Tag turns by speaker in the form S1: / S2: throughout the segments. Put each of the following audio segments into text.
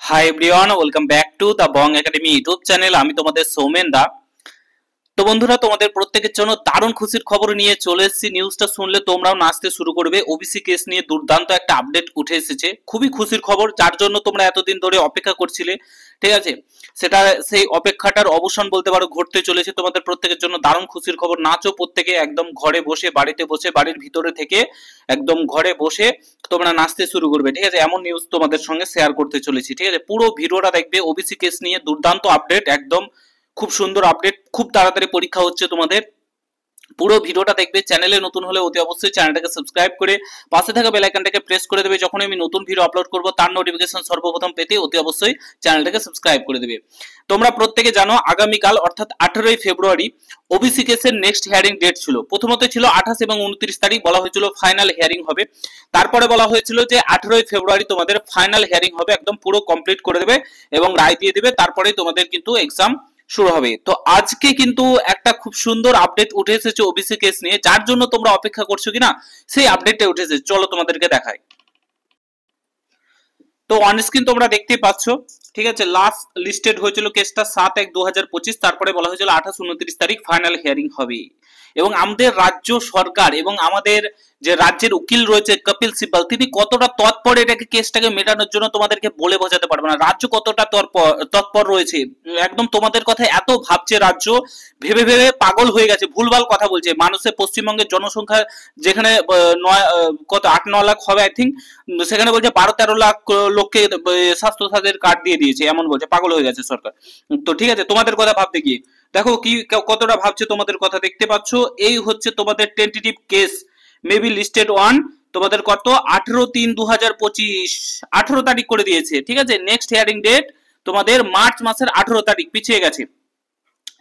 S1: Hi everyone, welcome back to the Bong academy YouTube channel. আমি তোমাদের সৌমেন দা। তো বন্ধুরা, তোমাদের প্রত্যেকের জন্য দারুণ খুশির খবর নিয়ে চলে এসেছি। নিউজটা শুনলে তোমরাও নাচতে শুরু করবে। ওবিসি কেস নিয়ে দুর্দান্ত একটা আপডেট উঠে এসেছে, খুবই খুশির খবর, যার জন্য তোমরা এতদিন ধরে অপেক্ষা করছিলে। ঠিক আছে, সেটা সেই অপেক্ষাটার অবসান বলতে পারো ঘটতে চলেছে। তোমাদের প্রত্যেকের জন্য দারুণ খুশির খবর। নাচো প্রত্যেকে, একদম ঘরে বসে, বাড়িতে বসে, বাড়ির ভিতরে থেকে একদম ঘরে বসে তোমরা নাচতে শুরু করবে। ঠিক আছে, এমন নিউজ তোমাদের সঙ্গে শেয়ার করতে চলেছি। ঠিক আছে, পুরো ভিডিওটা দেখবে। ওবিসি কেস নিয়ে দুর্দান্ত আপডেট, একদম খুব সুন্দর আপডেট। খুব তাড়াতাড়ি পরীক্ষা হচ্ছে তোমাদের। পুরো ভিডিওটা দেখবে। চ্যানেলে নতুন হলে অতি অবশ্যই চ্যানেলটাকে সাবস্ক্রাইব করে পাশে থাকা বেল আইকনটাকে প্রেস করে দেবে। যখন আমি নতুন ভিডিও আপলোড করব তার নোটিফিকেশন সর্বপ্রথম পেতে অতি অবশ্যই চ্যানেলটাকে সাবস্ক্রাইব করে দেবে। তোমরা প্রত্যেকে জানো আগামীকাল অর্থাৎ 18ই ফেব্রুয়ারি ওবিসি কেসের নেক্সট হিয়ারিং ডেট ছিল। প্রথমত ছিল 28 এবং 29 তারিখ, বলা হয়েছিল ফাইনাল হিয়ারিং হবে। তারপরে বলা হয়েছিল যে 18ই ফেব্রুয়ারি তোমাদের ফাইনাল হিয়ারিং হবে, একদম পুরো কমপ্লিট করে দেবে এবং রায় দিয়ে দেবে। তারপরেই তোমাদের কিন্তু এক্সাম শুরু হবে। তো আজকে কিন্তু একটা খুব সুন্দর আপডেট উঠে এসেছে ওবিসি কেস নিয়ে, যার জন্য তোমরা অপেক্ষা করছো কিনা সেই আপডেটটা উঠে এসেছে। চলো তোমাদেরকে দেখাই। তো অন স্ক্রিন তোমরা দেখতেই পাচ্ছ। ঠিক আছে, লাস্ট লিস্টেড হয়েছিল কেসটা 7/1/2025। তারপরে বলা হয়েছিল 28-29 তারিখ ফাইনাল হিয়ারিং হবে। এবং আমাদের রাজ্য সরকার এবং আমাদের যে রাজ্যের উকিল রয়েছে কপিল সিব্বাল, তিনি কতটা তৎপর এটাকে কেসটাকে মেটানোর জন্য তোমাদেরকে বলে বোঝাতে পারবে না। রাজ্য কতটা তৎপর রয়েছে, একদম তোমাদের কথা এত ভাবছে রাজ্য, ভেবে ভেবে পাগল হয়ে গেছে, ভুলভাল কথা বলছে। মানুষের পশ্চিমবঙ্গের জনসংখ্যা যেখানে কত 8-9 লাখ হবে আই থিঙ্ক, সেখানে বলছে 12-13 লাখ লোককে স্বাস্থ্য সাথীর কার্ড দিয়ে দিয়েছে, এমন বলছে। পাগল হয়ে গেছে সরকার। তো ঠিক আছে, তোমাদের কথা ভাবতে গিয়ে দেখো কি কতটা ভাবছে, তোমাদের কথা দেখতে পাচ্ছ। এই হচ্ছে তোমাদের tentative case maybe listed one. তোমাদের কত 18/3/2025 18 তারিখ করে দিয়েছে। ঠিক আছে, নেক্সট হিয়ারিং ডেট তোমাদের মার্চ মাসের 18 তারিখ পিছিয়ে গেছে।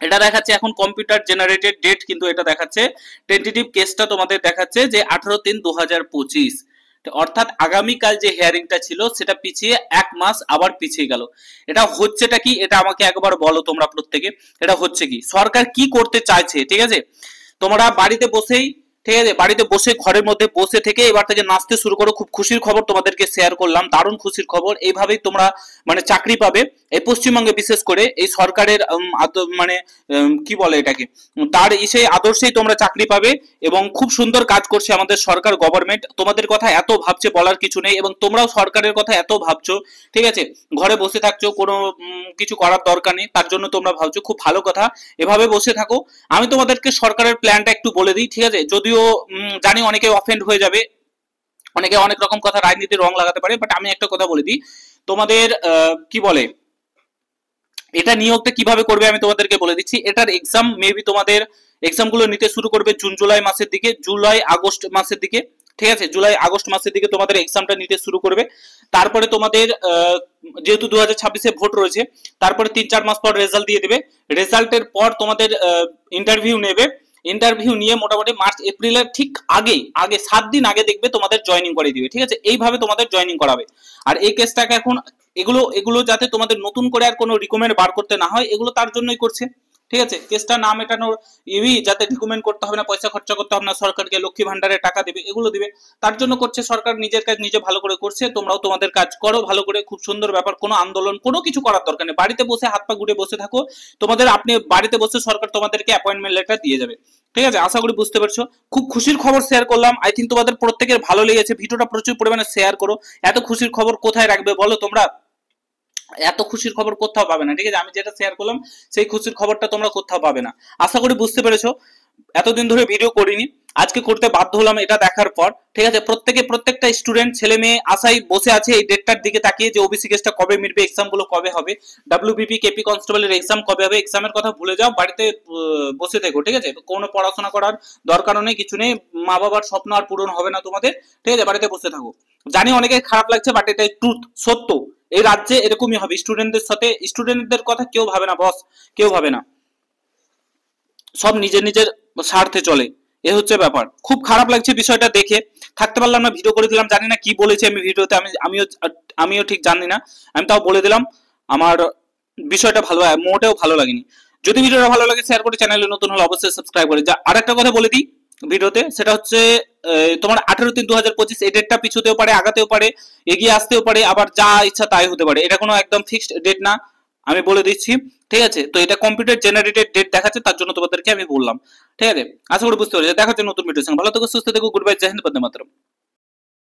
S1: এটা দেখাচ্ছে এখন কম্পিউটার জেনারেটেড ডেট, কিন্তু এটা দেখাচ্ছে টেন্টেটিভ কেসটা তোমাদের দেখাচ্ছে যে 18/3/2025। অর্থাৎ আগামীকাল যে হিয়ারিংটা ছিল সেটা পিছিয়ে 1 মাস আবার পিছিয়ে গেল। এটা হচ্ছেটা কি, এটা আমাকে একবার বলো তোমরা প্রত্যেকে। এটা হচ্ছে কি, সরকার কি করতে চাইছে? ঠিক আছে, তোমরা বাড়িতে বসেই, ঠিক আছে, বাড়িতে বসে ঘরের মধ্যে বসে থেকে এবার থেকে নাচতে শুরু করো। খুব খুশির খবর তোমাদেরকে শেয়ার করলাম, দারুণ খুশির খবর। এইভাবেই তোমরা মানে চাকরি পাবে এই পশ্চিমবঙ্গে, বিশেষ করে এই সরকারের মানে কি বলে এটাকে, তার সেই আদর্শেই তোমরা চাকরি পাবে। এবং খুব সুন্দর কাজ করছে আমাদের সরকার, গভর্নমেন্ট তোমাদের কথা এত ভাবছে বলার কিছু নেই। এবং তোমরাও সরকারের কথা এত ভাবছো, ঠিক আছে, ঘরে বসে থাকছো, কোনো কিছু করার দরকার নেই, তার জন্য তোমরা ভাবছো, খুব ভালো কথা। এভাবে বসে থাকো। আমি তোমাদেরকে সরকারের প্ল্যানটা একটু বলে দিই। ঠিক আছে, যদিও জানি অনেকে অফেন্ড হয়ে যাবে, অনেকে অনেক রকম কথা রাজনীতির রং লাগাতে পারে, বাট আমি একটা কথা বলে দিই তোমাদের। কি বলে, এটা নিয়োগটা কিভাবে করবে আমি তোমাদেরকে বলে দিচ্ছি। এটার এক্সাম মেবি তোমাদের এক্সাম গুলো নিতে শুরু করবে জুন জুলাই মাসের দিকে, জুলাই আগস্ট মাসের দিকে। ঠিক আছে, জুলাই আগস্ট মাসের দিকে তোমাদের এক্সামটা নিতে শুরু করবে। তারপরে তোমাদের যেহেতু 2026-এ ভোট রয়েছে, তারপরে 3-4 মাস পর রেজাল্ট দিয়ে দেবে। রেজাল্টের পর তোমাদের ইন্টারভিউ নেবে। ইন্টারভিউ নিয়ে মোটামুটি মার্চ এপ্রিলের ঠিক আগে আগে 7 দিন আগে দেখবে তোমাদের জয়েনিং করে দিবে। ঠিক আছে, এইভাবে তোমাদের জয়েনিং করাবে। আর এই কেসটাকে এখন এগুলো এগুলো যাতে তোমাদের নতুন করে আর কোনো রিকমেন্ড বার করতে না হয়, এগুলো তার জন্যই করছে। ঠিক আছে, কেসটা না মেটানোর ইভি যাতে রিকমেন্ড করতে হবে না, পয়সা খরচা করতে হবে না, সরকারকে লক্ষ্মী ভান্ডারে টাকা দেবে, এগুলো দিবে, তার জন্য করছে সরকার। নিজের কাজ নিজে ভালো করে করছে, তোমরাও তোমাদের কাজ করো ভালো করে। খুব সুন্দর ব্যাপার, কোনো আন্দোলন কোনো কিছু করার দরকার নেই, বাড়িতে বসে হাত পা গুড়ে বসে থাকো। তোমাদের আপনি বাড়িতে বসে সরকার তোমাদেরকে অ্যাপয়েন্টমেন্ট লেটার দিয়ে যাবে। ঠিক আছে, আশা করি বুঝতে পারছো। খুব খুশির খবর শেয়ার করলাম, আই থিঙ্ক তোমাদের প্রত্যেকের ভালো লেগেছে। ভিডিওটা প্রচুর পরিমাণে শেয়ার করো। এত খুশির খবর কোথায় রাখবে বলো তোমরা? এত খুশির খবর কোথাও পাবে না। ঠিক আছে, আমি যেটা শেয়ার করলাম সেই খুশির খবরটা তোমরা কোথাও পাবে না। আশা করি বুঝতে পেরেছো। এতদিন ধরে ভিডিও করিনি, আজকে করতে বাধ্য হলাম এটা দেখার পর। ঠিক আছে, প্রত্যেকটা স্টুডেন্ট ছেলে মেয়ে আশাই বসে আছে এই ডেটটার দিকে তাকিয়ে, যে ওবিসি কেসটা কবে মিটবে, এক্সাম গুলো কবে হবে, ডাব্লিউবিপি কেপি কনস্টেবলের এক্সাম কবে হবে। এক্সামের কথা ভুলে যাও, বাড়িতে বসে থেকো। ঠিক আছে, কোনো পড়াশোনা করার দরকারও নেই, কিছু নেই। মা বাবার স্বপ্ন আর পূরণ হবে না তোমাদের। ঠিক আছে, বাড়িতে বসে থাকো। জানি অনেকে খারাপ লাগছে, বাট এটাই ট্রুথ, সত্য। এই রাজ্যে এরকমই হবে, স্টুডেন্টদের সাথে। স্টুডেন্টদের কথা কেউ ভাবে না বস, কেউ ভাবে না, সব নিজের নিজের স্বার্থে চলে। এ হচ্ছে ব্যাপার। খুব খারাপ লাগছে বিষয়টা দেখে, থাকতে পারলাম না, ভিডিও করে দিলাম। জানি না কি বলেছি আমি ভিডিওতে, আমিও ঠিক জানি না, আমি তাও বলে দিলাম। আমার বিষয়টা মোটেও ভালো লাগেনি। যদি ভিডিওটা ভালো লাগে শেয়ার করে, চ্যানেলে নতুন হলে অবশ্যই সাবস্ক্রাইব করে। আর একটা কথা বলে দিই, ভিডিওতে, সেটা হচ্ছে তোমার 18/3/2025। এই ডেটটা পিছুতেও পারে, আগাতেও পারে, এগিয়ে আসতেও পারে, আবার যা ইচ্ছা তাই হতে পারে। এটা কোনো একদম ফিক্সড ডেট না, আমি বলে দিচ্ছি। ঠিক আছে, তো এটা কম্পিউটার জেনারেটেড ডেট দেখাচ্ছে, তার জন্য তোমাদেরকে আমি বললাম। ঠিক আছে, আশা করি বুঝতে পারছি। দেখা হচ্ছে নতুন ভিডিওর সঙ্গে। ভালো থেকো, সুস্থ থেকো, গুড বাই, জয় হিন্দ, বন্দে মাতরম।